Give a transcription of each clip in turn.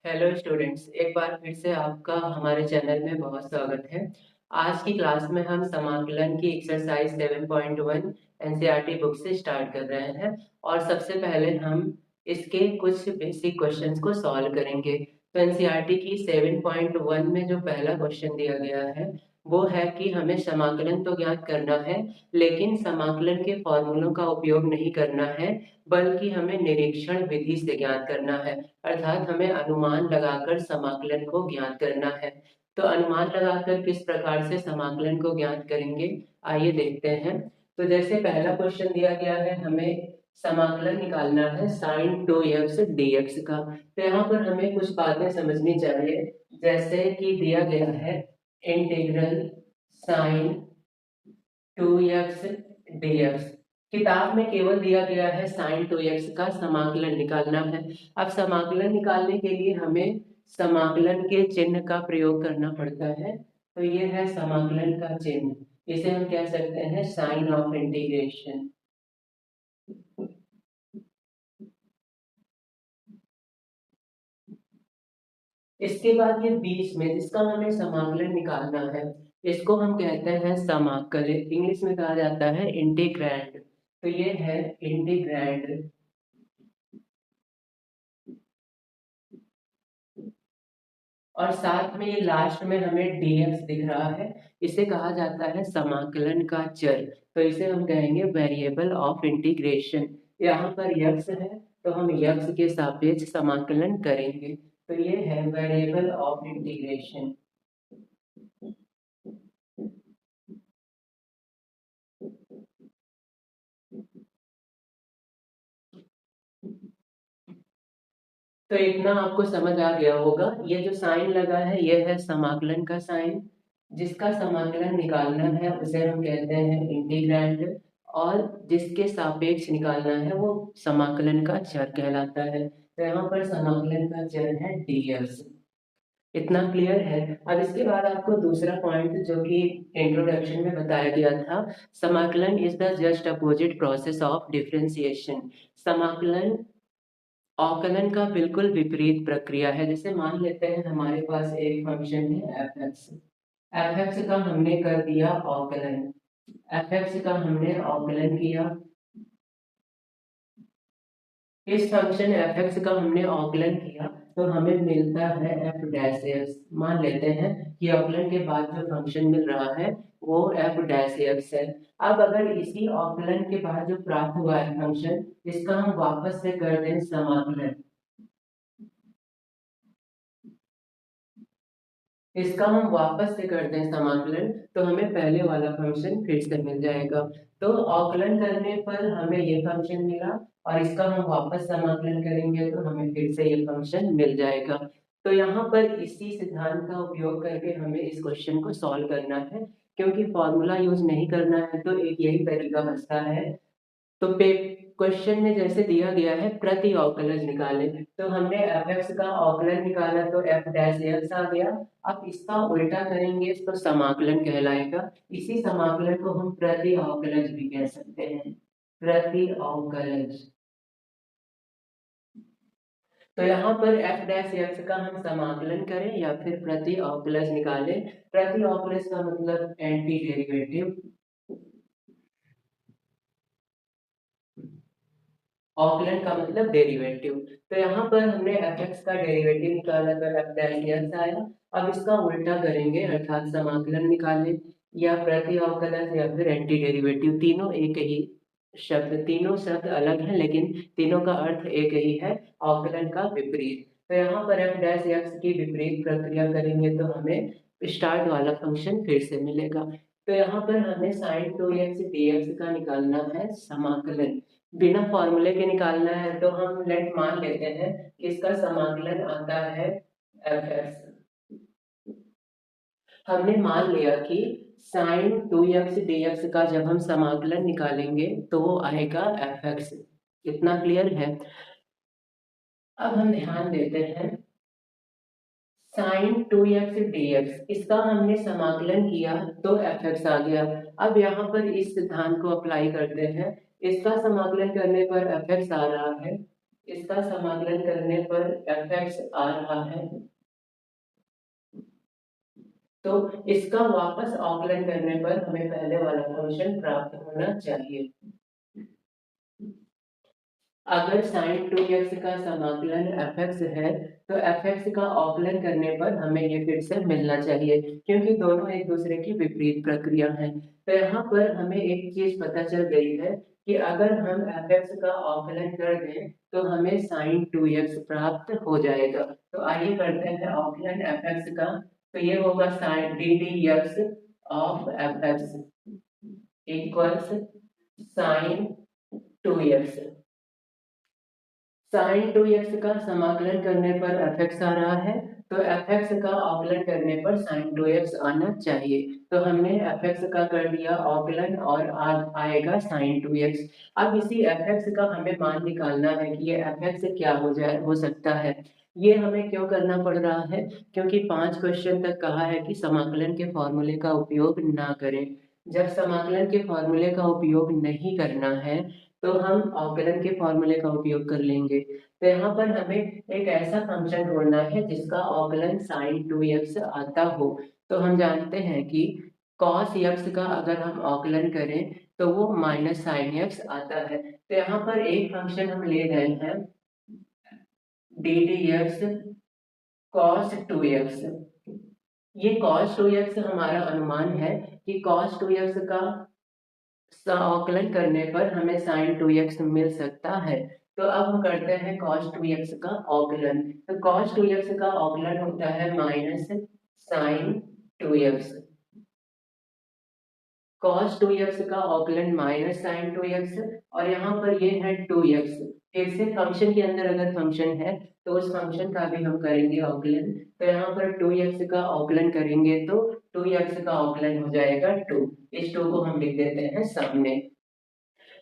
Hello students, एक बार फिर से आपका हमारे चैनल में बहुत स्वागत है। आज की क्लास में हम समाकलन की एक्सरसाइज 7.1 एनसीईआरटी बुक से स्टार्ट कर रहे हैं और सबसे पहले हम इसके कुछ बेसिक क्वेश्चंस को सॉल्व करेंगे। तो एनसीईआरटी की 7.1 में जो पहला क्वेश्चन दिया गया है वो है कि हमें समाकलन तो ज्ञात करना है, लेकिन समाकलन के फॉर्मूलों का उपयोग नहीं करना है, बल्कि हमें निरीक्षण विधि से ज्ञात करना है। अर्थात हमें अनुमान लगाकर समाकलन को ज्ञात करना है। तो अनुमान लगाकर किस प्रकार से समाकलन को ज्ञात करेंगे, आइए देखते हैं। तो जैसे पहला क्वेश्चन दिया गया है, हमें समाकलन निकालना है साइन 2x dx का। तो यहाँ पर हमें कुछ बातें समझनी चाहिए, जैसे कि दिया गया है इंटीग्रल साइन 2x dx। किताब में केवल दिया गया है साइन 2x का समाकलन निकालना है। अब समाकलन निकालने के लिए हमें समाकलन के चिन्ह का प्रयोग करना पड़ता है। तो ये है समाकलन का चिन्ह, इसे हम कह सकते हैं साइन ऑफ इंटीग्रेशन। इसके बाद ये बीच में जिसका हमें समाकलन निकालना है, इसको हम कहते हैं समाकल, इंग्लिश में कहा जाता है इंटीग्रैंड। तो ये है इंटीग्रैंड। और साथ में ये लास्ट में हमें dx दिख रहा है, इसे कहा जाता है समाकलन का चर। तो इसे हम कहेंगे वेरिएबल ऑफ इंटीग्रेशन। यहाँ पर x है, तो हम x के सापेक्ष समाकलन करेंगे। तो ये है वेरिएबल ऑफ इंटीग्रेशन। तो इतना आपको समझ आ गया होगा। ये जो साइन लगा है ये है समाकलन का साइन। जिसका समाकलन निकालना है उसे हम कहते हैं इंटीग्रैंड, और जिसके सापेक्ष निकालना है वो समाकलन का चर कहलाता है। तो यहाँ पर समाकलन का चर है dx। इतना क्लियर है। अब इसके बाद आपको दूसरा पॉइंट जो कि इंट्रोडक्शन में बताया गया था, समाकलन is the just opposite process of differentiation. समाकलन अवकलन का बिल्कुल विपरीत प्रक्रिया है। जैसे मान लेते हैं हमारे पास एक फंक्शन है एफ एक्स का हमने कर दिया अवकलन, एफ एक्स का हमने अवकलन किया। इस फंक्शन एफ एक्स का हमने अवकलन किया तो हमें मिलता है एफ डैश एक्स। मान लेते हैं कि अवकलन के बाद जो फंक्शन मिल रहा है वो एफ डैश एक्स है। अब अगर इसी अवकलन के बाद जो प्राप्त हुआ है फंक्शन, इसका हम वापस से कर दें समाकलन, इसका हम वापस से कर दें समाकलन, तो हमें पहले वाला फंक्शन फिर से मिल जाएगा। तो अवकलन करने पर हमें ये फंक्शन मिला, और इसका हम वापस समाकलन करेंगे तो हमें फिर से ये फंक्शन मिल जाएगा। तो यहाँ पर इसी सिद्धांत का उपयोग करके हमें इस क्वेश्चन को सॉल्व करना है। क्योंकि फॉर्मूला यूज नहीं करना है तो एक यही तरीका बचता है। तो क्वेश्चन में जैसे दिया गया है प्रति अवकलज निकाले, तो हमने एफ एक्स का अवकलन निकाला तो एफ डैश एक्स आ गया। अब इसका उल्टा करेंगे तो समाकलन कहलाएगा। इसी समाकलन को हम प्रति अवकलज भी कह सकते हैं, प्रति अवकलज। तो यहाँ पर एफ डैश एक्स का हम समाकलन करें या फिर प्रति अवकलज निकालें। प्रति अवकलज का मतलब एंटी डेरिवेटिव, अवकलन का मतलब डेरिवेटिव। तो यहाँ पर हमने एफ एक्स का डेरिवेटिव निकाला तो एफ डैश एक्स आया। अब इसका उल्टा करेंगे, अर्थात समाकलन निकालें या प्रति अवकलन या फिर एंटी डेरिवेटिव, तीनों एक ही शब्द, तीनों शब्द अलग हैं लेकिन तीनों का अर्थ एक ही है, अवकलन का विपरीत। तो यहाँ पर एफ डैश एक्स की विपरीत प्रक्रिया करेंगे तो हमें स्टार्ट वाला फंक्शन फिर से मिलेगा। तो यहाँ पर हमें साइन 2x dx का निकालना है समाकलन। बिना फॉर्मूले के निकालना है तो हम लेट मान लेते हैं कि इसका समाकलन आता है एफ एक्स। हमने मान लिया कि साइन 2x dx का जब हम समाकलन निकालेंगे तो वो आएगा एफ एक्स। इतना क्लियर है। अब हम ध्यान देते हैं साइन 2x dx, इसका हमने समाकलन किया तो एफ एक्स आ गया। अब यहाँ पर इस सिद्धांत को अप्लाई करते हैं, इसका समाकलन करने पर एफ एक्स आ रहा है, इसका समाकलन करने पर fx आ रहा है, तो इसका वापस अवकलन करने पर हमें पहले वाला फंक्शन प्राप्त होना चाहिए। अगर sin 2x का समाकलन fx है तो fx का अवकलन करने पर हमें ये फिर से मिलना चाहिए, क्योंकि दोनों एक दूसरे की विपरीत प्रक्रिया है। तो यहाँ पर हमें एक चीज पता चल गई है कि अगर हम fx का अवकलन कर दें तो हमें sin 2x प्राप्त हो जाएगा। तो आइए करते हैं अवकलन fx का। तो ये होगा sin ddx of fx equals sin 2x। sin 2x का समाकलन करने पर fx आ रहा है, तो fx का अवकलन करने पर sin 2x आना चाहिए। तो हमने fx का कर दिया अवकलन और आएगा sin 2x। अब इसी fx का हमें मान निकालना है कि ये fx क्या हो सकता है। ये हमें क्यों करना पड़ रहा है, क्योंकि 5 क्वेश्चन तक कहा है कि समाकलन के फॉर्मूले का उपयोग ना करें। जब समाकलन के फॉर्मूले का उपयोग नहीं करना है तो हम अवकलन के फॉर्मूले का उपयोग कर लेंगे। तो यहाँ पर हमें एक ऐसा फंक्शन ढूंढना है जिसका अवकलन sin 2x आता हो। तो हम जानते हैं कि cos x का अगर हम अवकलन करें तो वो माइनस sin x आता है। तो यहाँ पर एक फंक्शन हम ले रहे हैं ddx cos 2x। ये cos 2x हमारा अनुमान है कि cos 2x का अवकलन करने पर हमें sin 2x मिल सकता है। तो अब हम करते हैं cos 2x का अवकलन। तो cos 2x का अवकलन होता है minus sin 2x। cos 2x का अवकलन माइनस sin 2x और यहाँ पर ये है 2x। फिर से फंक्शन के अंदर अगर फंक्शन है तो उस फंक्शन का भी हम करेंगे अवकलन। तो यहाँ पर 2x का अवकलन करेंगे तो 2x का अवकलन हो जाएगा 2। इस 2 को हम लिख देते हैं सामने।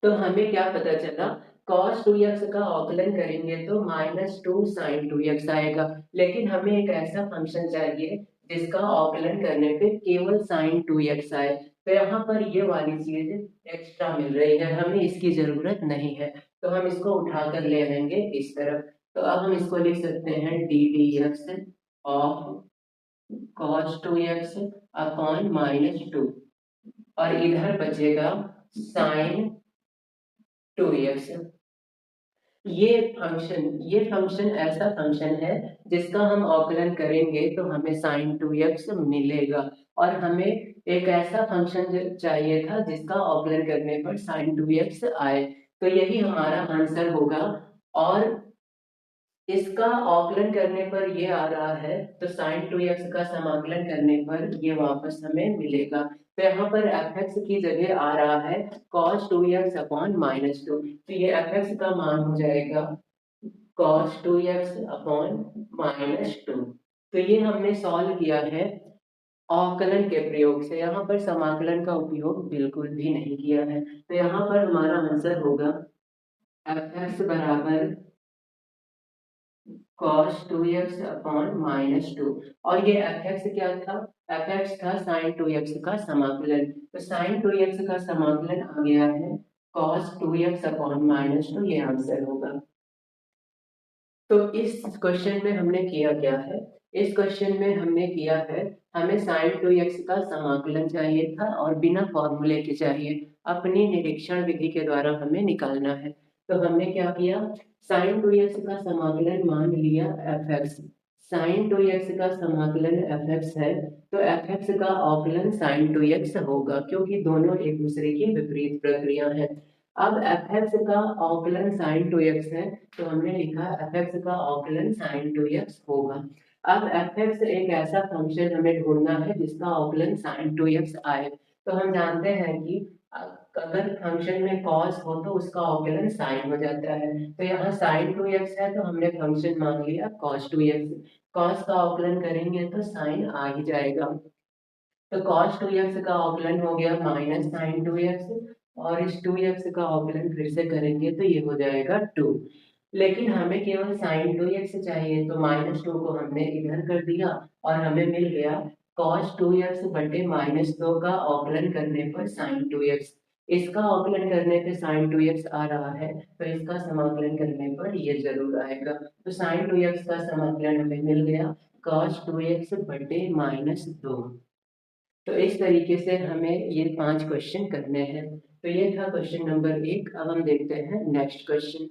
तो हमें क्या पता चला, cos 2x का अवकलन करेंगे तो माइनस 2 sin 2x आएगा। लेकिन हमें एक ऐसा फंक्शन चाहिए जिसका अवकलन करने पे केवल sin 2x आए। तो यहाँ पर ये वाली चीज एक्स्ट्रा मिल रही है, हमें इसकी जरूरत नहीं है, तो हम इसको उठाकर ले आएंगे इस तरफ। तो अब हम इसको लिख सकते हैं D D x of cos 2x upon minus 2 और इधर बचेगा sin 2x। ये फंक्शन ऐसा फंक्शन है जिसका हम अवकलन करेंगे तो हमें sin 2x मिलेगा। और हमें एक ऐसा फंक्शन चाहिए था जिसका अवकलन करने पर sin 2x आए। तो यही हमारा आंसर होगा। और इसका अवकलन करने पर ये आ रहा है, तो sin 2x का समाकलन करने पर ये वापस हमें मिलेगा। तो यहाँ पर fx की जगह आ रहा है cos 2x अपॉन माइनस 2। तो ये fx का मान हो जाएगा cos 2x अपॉन माइनस 2। तो ये हमने सॉल्व किया है अवकलन के प्रयोग से। यहाँ पर समाकलन का उपयोग बिल्कुल भी नहीं किया है। तो यहाँ पर हमारा आंसर होगा fx बराबर cos 2x अपॉन माइनस 2। और ये fx क्या था, fx था sin 2x का समाकलन। तो sin 2x का समाकलन आ गया है cos 2x अपॉन माइनस 2, ये आंसर होगा। तो इस क्वेश्चन में हमने किया क्या है, इस क्वेश्चन में हमने किया है, हमें sin 2x का समाकलन चाहिए था और बिना फॉर्मूले के चाहिए, अपनी निरीक्षण विधि के द्वारा हमें निकालना है। तो हमने क्या किया, sin 2x का समाकलन मान लिया fx। sin 2x का समाकलन fx है तो fx का अवकलन sin 2x होगा, क्योंकि दोनों एक दूसरे की विपरीत प्रक्रिया है। अब fx का अवकलन sin 2x है तो हमने लिखा fx का अवकलन sin 2x होगा। अब fx एक ऐसा फंक्शन हमें ढूंढना है जिसका अवकलन sin 2x आए। तो हम जानते हैं कि अगर फंक्शन में cos हो तो उसका अवकलन sin हो जाता है। तो यहाँ sin 2x है तो हमने फंक्शन मान लिया cos 2x। cos का अवकलन करेंगे तो sin आ ही जाएगा। तो cos 2x का अवकलन हो गया माइनस sin 2x और इस 2x का अवकलन फिर से करेंगे तो ये हो जाएगा 2। लेकिन हमें केवल sin 2x चाहिए, तो माइनस 2 को हमने इधर कर दिया और हमें मिल गया cos 2x बटे माइनस 2 का अवकलन करने पर sin 2x। इसका अवकलन करने पे sin 2x आ रहा है, तो इसका समाकलन करने पर ये जरूर आएगा। तो sin 2x का समाकलन हमें मिल गया cos 2x बटे -2। तो इस तरीके से हमें ये 5 क्वेश्चन करने हैं। तो ये था क्वेश्चन नंबर 1। अब हम देखते हैं नेक्स्ट क्वेश्चन।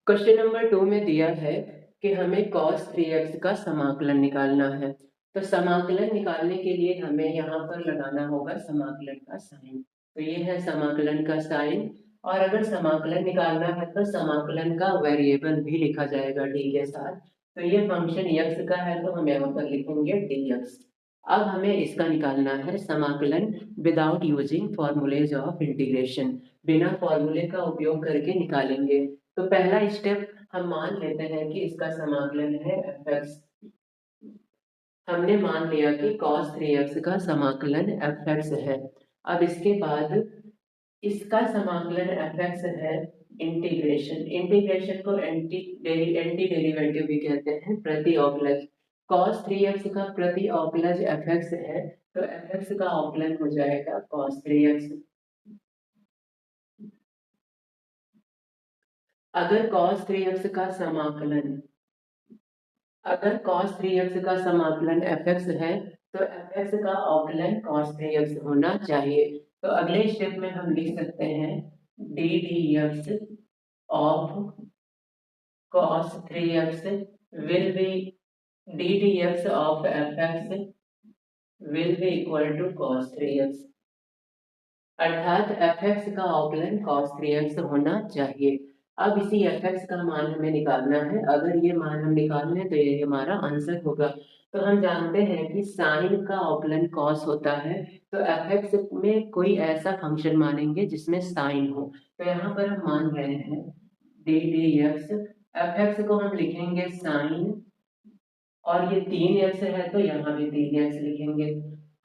क्वेश्चन नंबर 2 में दिया है कि हमें cos 3x का समाकलन निकालना है। तो समाकलन निकालने के लिए हमें यहाँ पर लगाना होगा समाकलन का साइन। तो ये है समाकलन का साइन, और अगर समाकलन निकालना है तो समाकलन का वेरिएबल भी लिखा जाएगा डी के साथ। तो ये फंक्शन x का है, तो हम यहाँ पर लिखेंगे dx। अब हमें इसका निकालना है समाकलन without using formulas of integration. बिना फॉर्मूले का उपयोग करके निकालेंगे। तो पहला स्टेप हम मान लेते हैं कि इसका समाकलन है fx। हमने मान लिया कि cos 3x का समाकलन fx है। अब इसके बाद इसका समाकलन fx है इंटीग्रेशन। इंटीग्रेशन को एंटी डेरिवेटिव भी कहते हैं, प्रति अवकलज। cos 3x का प्रति अवकलज fx है, तो fx का अवकलन हो जाएगा cos 3x। अगर cos 3x का समाकलन fx है, तो fx का अवकलन cos 3x होना चाहिए। तो अगले स्टेप में हम लिख सकते हैं d dx of cos 3x will be d dx of fx will be equal to cos 3x। अर्थात fx का अवकलन cos 3x होना चाहिए। अब इसी fx का मान हमें निकालना है। अगर ये मान हम निकाल लें तो ये हमारा आंसर होगा। तो हम जानते हैं कि साइन का अवकलन cos होता है, तो fx में कोई ऐसा फंक्शन मानेंगे जिसमें साइन हो। तो यहाँ पर हम मान रहे हैं d dx, fx को हम लिखेंगे साइन, और ये 3x है तो यहाँ भी 3x लिखेंगे।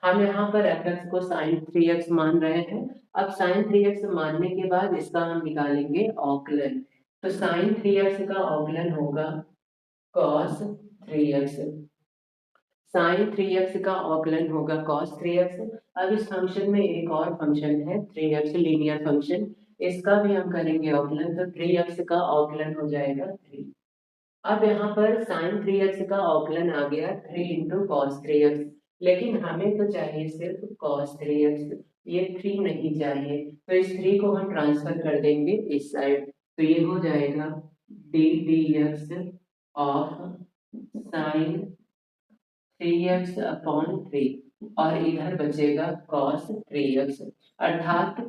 हम यहाँ पर fx को sin 3x मान रहे हैं। अब sin 3x मानने के बाद इसका हम निकालेंगे अवकलन। तो sin 3x का अवकलन होगा cos 3x। sin 3x का अवकलन होगा cos 3x। अब इस फंक्शन में एक और फंक्शन है 3x लीनियर फंक्शन, इसका भी हम करेंगे अवकलन। तो 3x का अवकलन हो जाएगा 3। अब यहाँ पर sin 3x का अवकलन आ गया 3 इंटू कॉस 3x, लेकिन हमें तो चाहिए सिर्फ cos 3x, ये 3 नहीं चाहिए। तो इस 3 को हम ट्रांसफर कर देंगे इस साइड, तो ये हो जाएगा d dx of sin 3x upon 3, और इधर बचेगा cos 3x। अर्थात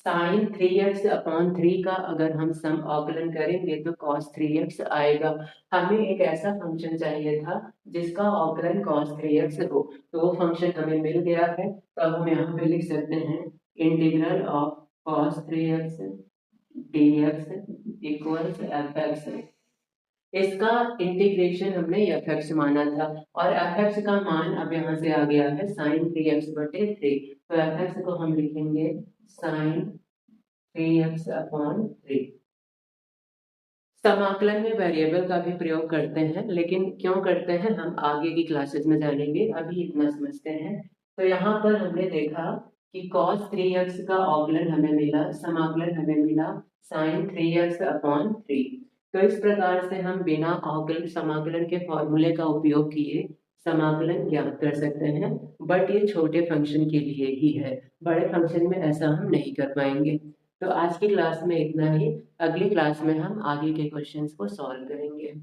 sin 3x अपॉन 3 का अगर हम सम अवकलन करेंगे तो cos 3x आएगा। हमें एक ऐसा फंक्शन चाहिए था जिसका अवकलन cos 3x हो, तो वो फंक्शन हमें मिल गया है। तो अब हम यहाँ पे लिख सकते हैं integral of cos 3x dx equals fx। इसका इंटीग्रेशन हमने fx माना था, और fx का मान अब यहाँ से आ गया है sin 3x बटे 3। तो fx को हम लिखेंगे sin 3x अपॉन 3। समाकलन में वेरिएबल का भी प्रयोग करते हैं, लेकिन क्यों करते हैं हम आगे की क्लासेस में जानेंगे, अभी इतना समझते हैं। तो यहाँ पर हमने देखा कि cos 3x का अवकलन हमें मिला, समाकलन हमें मिला sin 3x अपॉन 3। तो इस प्रकार से हम बिना अवकलन समाकलन के फॉर्मूले का उपयोग किए समाकलन ज्ञात कर सकते हैं। बट ये छोटे फंक्शन के लिए ही है, बड़े फंक्शन में ऐसा हम नहीं कर पाएंगे। तो आज की क्लास में इतना ही। अगली क्लास में हम आगे के क्वेश्चंस को सॉल्व करेंगे।